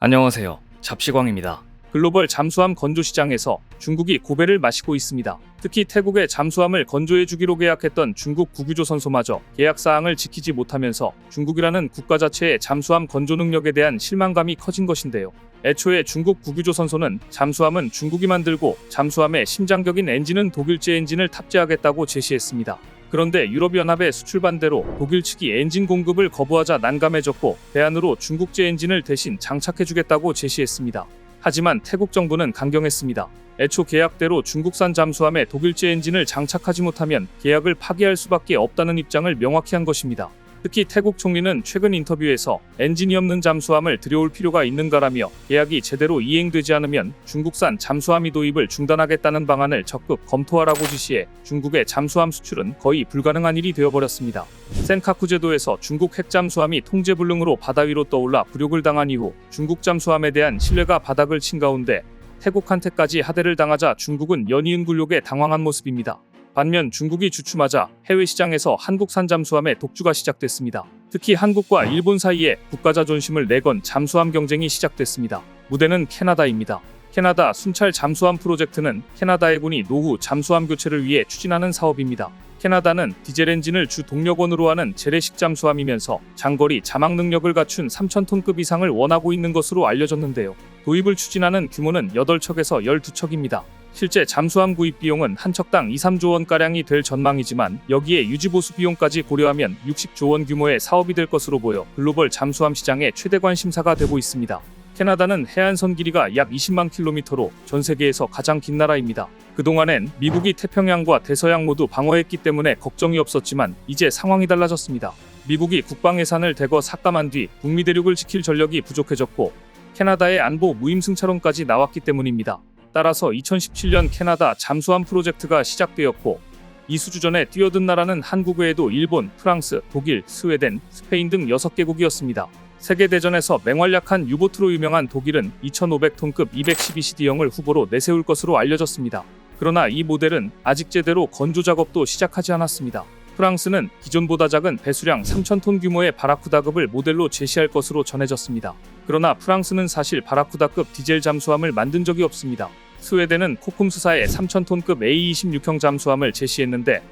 안녕하세요. 잡시광입니다. 글로벌 잠수함 건조 시장에서 중국이 고배를 마시고 있습니다. 특히 태국의 잠수함을 건조해주기로 계약했던 중국 국유조선소마저 계약 사항을 지키지 못하면서 중국이라는 국가 자체의 잠수함 건조 능력에 대한 실망감이 커진 것인데요. 애초에 중국 국유조선소는 잠수함은 중국이 만들고 잠수함의 심장격인 엔진은 독일제 엔진을 탑재하겠다고 제시했습니다. 그런데 유럽연합의 수출 반대로 독일 측이 엔진 공급을 거부하자 난감해졌고 대안으로 중국제 엔진을 대신 장착해주겠다고 제시했습니다. 하지만 태국 정부는 강경했습니다. 애초 계약대로 중국산 잠수함에 독일제 엔진을 장착하지 못하면 계약을 파기할 수밖에 없다는 입장을 명확히 한 것입니다. 특히 태국 총리는 최근 인터뷰에서 엔진이 없는 잠수함을 들여올 필요가 있는가라며 계약이 제대로 이행되지 않으면 중국산 잠수함이 도입을 중단하겠다는 방안을 적극 검토하라고 지시해 중국의 잠수함 수출은 거의 불가능한 일이 되어버렸습니다. 센카쿠 제도에서 중국 핵잠수함이 통제불능으로 바다 위로 떠올라 굴욕을 당한 이후 중국 잠수함에 대한 신뢰가 바닥을 친 가운데 태국한테까지 하대를 당하자 중국은 연이은 굴욕에 당황한 모습입니다. 반면 중국이 주춤하자 해외 시장에서 한국산 잠수함의 독주가 시작됐습니다. 특히 한국과 일본 사이에 국가 자존심을 내건 잠수함 경쟁이 시작됐습니다. 무대는 캐나다입니다. 캐나다 순찰 잠수함 프로젝트는 캐나다 해군이 노후 잠수함 교체를 위해 추진하는 사업입니다. 캐나다는 디젤 엔진을 주 동력원으로 하는 재래식 잠수함이면서 장거리 자막 능력을 갖춘 3,000톤급 이상을 원하고 있는 것으로 알려졌는데요. 도입을 추진하는 규모는 8척에서 12척입니다. 실제 잠수함 구입 비용은 한 척당 2-3조 원가량이 될 전망이지만 여기에 유지보수 비용까지 고려하면 60조 원 규모의 사업이 될 것으로 보여 글로벌 잠수함 시장의 최대 관심사가 되고 있습니다. 캐나다는 해안선 길이가 약 20만 킬로미터로 전 세계에서 가장 긴 나라입니다. 그동안엔 미국이 태평양과 대서양 모두 방어했기 때문에 걱정이 없었지만 이제 상황이 달라졌습니다. 미국이 국방 예산을 대거 삭감한 뒤 북미 대륙을 지킬 전력이 부족해졌고 캐나다의 안보 무임승차론까지 나왔기 때문입니다. 따라서 2017년 캐나다 잠수함 프로젝트가 시작되었고 이 수주전에 뛰어든 나라는 한국 외에도 일본, 프랑스, 독일, 스웨덴, 스페인 등 6개국이었습니다. 세계대전에서 맹활약한 유보트로 유명한 독일은 2,500톤급 212CD형을 후보로 내세울 것으로 알려졌습니다. 그러나 이 모델은 아직 제대로 건조 작업도 시작하지 않았습니다. 프랑스는 기존보다 작은 배수량 3,000톤 규모의 바라쿠다급을 모델로 제시할 것으로 전해졌습니다. 그러나 프랑스는 사실 바라쿠다급 디젤 잠수함을 만든 적이 없습니다. 스웨덴은 코쿰스사의 3,000톤급 A26형 잠수함을 제시했는데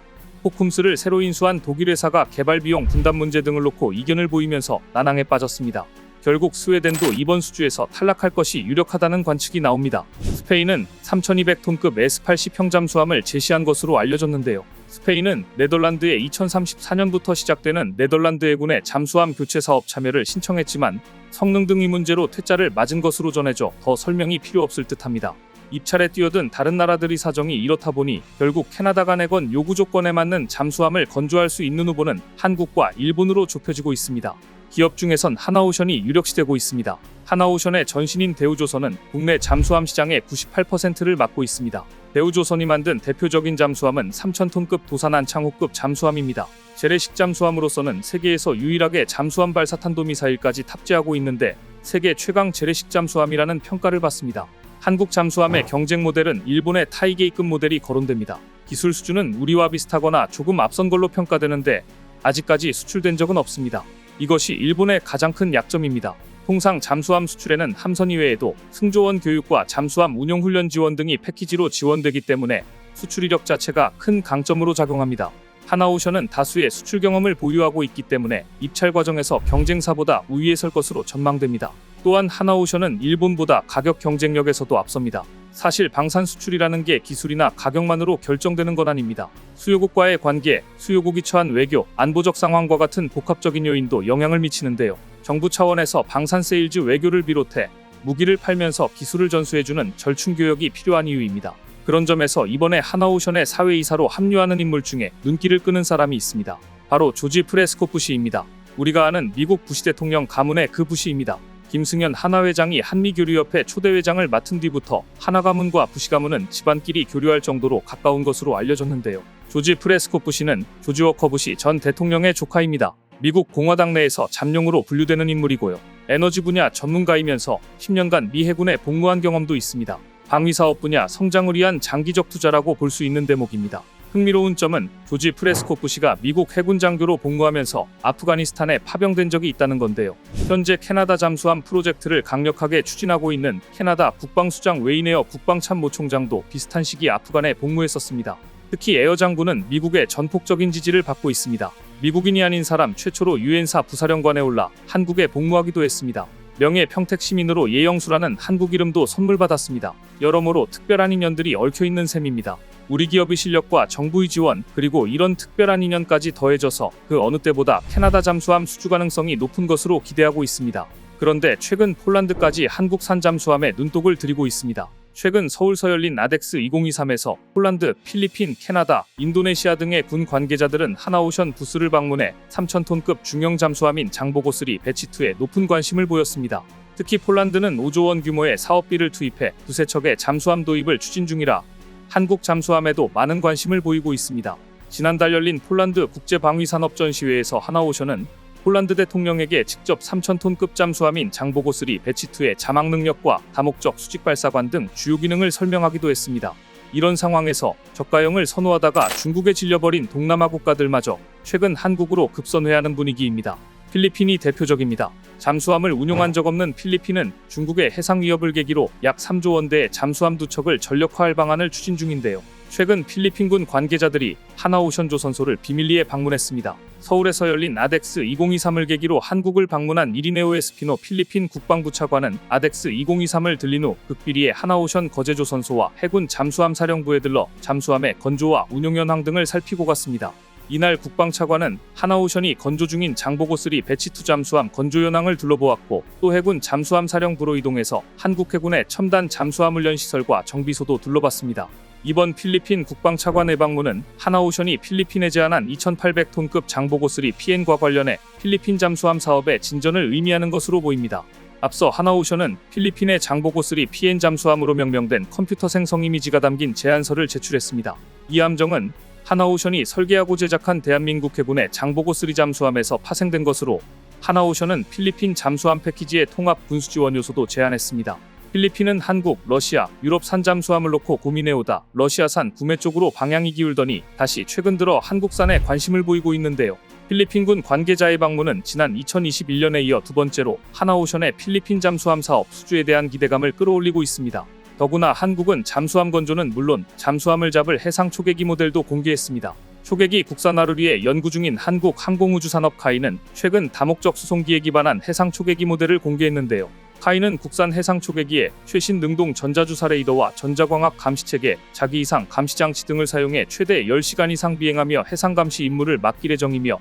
코쿰스를 새로 인수한 독일 회사가 개발 비용 분담 문제 등을 놓고 이견을 보이면서 난항에 빠졌습니다. 결국 스웨덴도 이번 수주에서 탈락할 것이 유력하다는 관측이 나옵니다. 스페인은 3,200톤급 S80형 잠수함을 제시한 것으로 알려졌는데요. 스페인은 네덜란드의 2034년부터 시작되는 네덜란드 해군의 잠수함 교체 사업 참여를 신청했지만 성능 등의 문제로 퇴짜를 맞은 것으로 전해져 더 설명이 필요 없을 듯합니다. 입찰에 뛰어든 다른 나라들의 사정이 이렇다 보니 결국 캐나다가 내건 요구 조건에 맞는 잠수함을 건조할 수 있는 후보는 한국과 일본으로 좁혀지고 있습니다. 기업 중에선 하나오션이 유력시되고 있습니다. 하나오션의 전신인 대우조선은 국내 잠수함 시장의 98%를 맡고 있습니다. 대우조선이 만든 대표적인 잠수함은 3,000톤급 도산 안창호급 잠수함입니다. 재래식 잠수함으로서는 세계에서 유일하게 잠수함 발사 탄도미사일까지 탑재하고 있는데 세계 최강 재래식 잠수함이라는 평가를 받습니다. 한국 잠수함의 경쟁 모델은 일본의 타이게이급 모델이 거론됩니다. 기술 수준은 우리와 비슷하거나 조금 앞선 걸로 평가되는데 아직까지 수출된 적은 없습니다. 이것이 일본의 가장 큰 약점입니다. 통상 잠수함 수출에는 함선 이외에도 승조원 교육과 잠수함 운용 훈련 지원 등이 패키지로 지원되기 때문에 수출 이력 자체가 큰 강점으로 작용합니다. 하나오션은 다수의 수출 경험을 보유하고 있기 때문에 입찰 과정에서 경쟁사보다 우위에 설 것으로 전망됩니다. 또한 하나오션은 일본보다 가격 경쟁력에서도 앞섭니다. 사실 방산 수출이라는 게 기술이나 가격만으로 결정되는 건 아닙니다. 수요국과의 관계, 수요국이 처한 외교, 안보적 상황과 같은 복합적인 요인도 영향을 미치는데요. 정부 차원에서 방산 세일즈 외교를 비롯해 무기를 팔면서 기술을 전수해주는 절충교역이 필요한 이유입니다. 그런 점에서 이번에 하나오션의 사회이사로 합류하는 인물 중에 눈길을 끄는 사람이 있습니다. 바로 조지 프레스코 부시입니다. 우리가 아는 미국 부시 대통령 가문의 그 부시입니다. 김승현 하나회장이 한미교류협회 초대회장을 맡은 뒤부터 하나가문과 부시 가문은 집안끼리 교류할 정도로 가까운 것으로 알려졌는데요. 조지 프레스코 부시는 조지 워커 부시 전 대통령의 조카입니다. 미국 공화당 내에서 잠룡으로 분류되는 인물이고요. 에너지 분야 전문가이면서 10년간 미 해군에 복무한 경험도 있습니다. 방위사업 분야 성장을 위한 장기적 투자라고 볼 수 있는 대목입니다. 흥미로운 점은 조지 프레스코프 씨가 미국 해군 장교로 복무하면서 아프가니스탄에 파병된 적이 있다는 건데요. 현재 캐나다 잠수함 프로젝트를 강력하게 추진하고 있는 캐나다 국방수장 웨이네어 국방참모총장도 비슷한 시기 아프간에 복무했었습니다. 특히 에어 장군은 미국의 전폭적인 지지를 받고 있습니다. 미국인이 아닌 사람 최초로 유엔사 부사령관에 올라 한국에 복무하기도 했습니다. 명예 평택 시민으로 예영수라는 한국 이름도 선물받았습니다. 여러모로 특별한 인연들이 얽혀있는 셈입니다. 우리 기업의 실력과 정부의 지원, 그리고 이런 특별한 인연까지 더해져서 그 어느 때보다 캐나다 잠수함 수주 가능성이 높은 것으로 기대하고 있습니다. 그런데 최근 폴란드까지 한국산 잠수함에 눈독을 들이고 있습니다. 최근 서울서 열린 아덱스 2023에서 폴란드, 필리핀, 캐나다, 인도네시아 등의 군 관계자들은 하나오션 부스를 방문해 3,000톤급 중형 잠수함인 장보고3 배치2에 높은 관심을 보였습니다. 특히 폴란드는 5조 원 규모의 사업비를 투입해 두세 척의 잠수함 도입을 추진 중이라 한국 잠수함에도 많은 관심을 보이고 있습니다. 지난달 열린 폴란드 국제방위산업전시회에서 하나오션은 폴란드 대통령에게 직접 3,000톤급 잠수함인 장보고3 배치2의 자막 능력과 다목적 수직 발사관 등 주요 기능을 설명하기도 했습니다. 이런 상황에서 저가형을 선호하다가 중국에 질려버린 동남아 국가들마저 최근 한국으로 급선회하는 분위기입니다. 필리핀이 대표적입니다. 잠수함을 운용한 적 없는 필리핀은 중국의 해상 위협을 계기로 약 3조 원대의 잠수함 2척을 전력화할 방안을 추진 중인데요. 최근 필리핀군 관계자들이 하나오션 조선소를 비밀리에 방문했습니다. 서울에서 열린 아덱스 2023을 계기로 한국을 방문한 이리네오 에스피노 필리핀 국방부 차관은 아덱스 2023을 들린 후 극비리에 하나오션 거제조선소와 해군 잠수함 사령부에 들러 잠수함의 건조와 운용 현황 등을 살피고 갔습니다. 이날 국방차관은 하나오션이 건조 중인 장보고3 배치2 잠수함 건조 현황을 둘러보았고 또 해군 잠수함 사령부로 이동해서 한국 해군의 첨단 잠수함 훈련 시설과 정비소도 둘러봤습니다. 이번 필리핀 국방차관의 방문은 하나오션이 필리핀에 제안한 2,800톤급 장보고3 PN과 관련해 필리핀 잠수함 사업의 진전을 의미하는 것으로 보입니다. 앞서 하나오션은 필리핀의 장보고3 PN 잠수함으로 명명된 컴퓨터 생성 이미지가 담긴 제안서를 제출했습니다. 이 함정은 하나오션이 설계하고 제작한 대한민국 해군의 장보고3 잠수함에서 파생된 것으로 하나오션은 필리핀 잠수함 패키지의 통합 군수지원 요소도 제안했습니다. 필리핀은 한국, 러시아, 유럽산 잠수함을 놓고 고민해오다 러시아산 구매 쪽으로 방향이 기울더니 다시 최근 들어 한국산에 관심을 보이고 있는데요. 필리핀군 관계자의 방문은 지난 2021년에 이어 두 번째로 하나오션의 필리핀 잠수함 사업 수주에 대한 기대감을 끌어올리고 있습니다. 더구나 한국은 잠수함 건조는 물론 잠수함을 잡을 해상 초계기 모델도 공개했습니다. 초계기 국산화를 위해 연구 중인 한국항공우주산업 카이는 최근 다목적 수송기에 기반한 해상 초계기 모델을 공개했는데요. 카이는 국산 해상 초계기에 최신 능동 전자주사 레이더와 전자광학 감시체계, 자기이상 감시장치 등을 사용해 최대 10시간 이상 비행하며 해상 감시 임무를 맡길 예정이며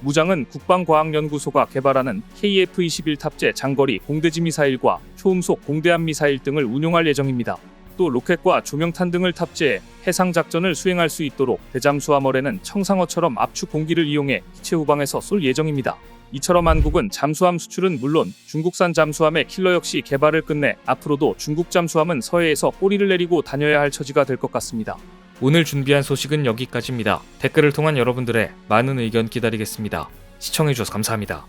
무장은 국방과학연구소가 개발하는 KF-21 탑재 장거리 공대지 미사일과 초음속 공대함 미사일 등을 운용할 예정입니다. 또 로켓과 조명탄 등을 탑재해 해상 작전을 수행할 수 있도록 대잠수함어뢰는 청상어처럼 압축 공기를 이용해 기체 후방에서 쏠 예정입니다. 이처럼 한국은 잠수함 수출은 물론 중국산 잠수함의 킬러 역시 개발을 끝내 앞으로도 중국 잠수함은 서해에서 꼬리를 내리고 다녀야 할 처지가 될 것 같습니다. 오늘 준비한 소식은 여기까지입니다. 댓글을 통한 여러분들의 많은 의견 기다리겠습니다. 시청해주셔서 감사합니다.